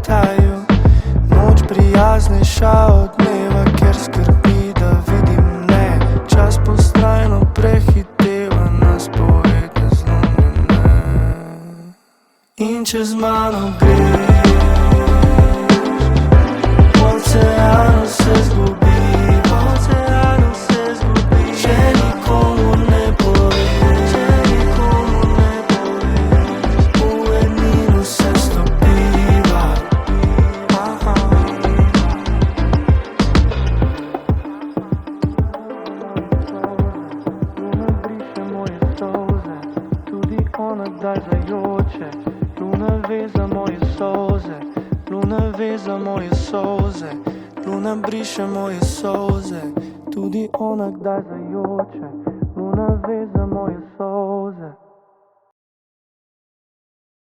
letaju. Noč prijaznejša od dneva, ker skrbi, da vidim ne. Čas postrajno prehiteva nas poetne zlomljene. In če z mano greš, v oceanu se zgubi, v oceanu se zgubi. Če nikomur ne poveš, če nikomur ne poveš, v ednino se stopiva. Luna briše moje solze, tudi ona kdaj zajoče. Luna ve za moje solze, luna ve za moje solze. Luna briše moje solze, tudi ona kdaj zajoče. Luna ve za moje solze.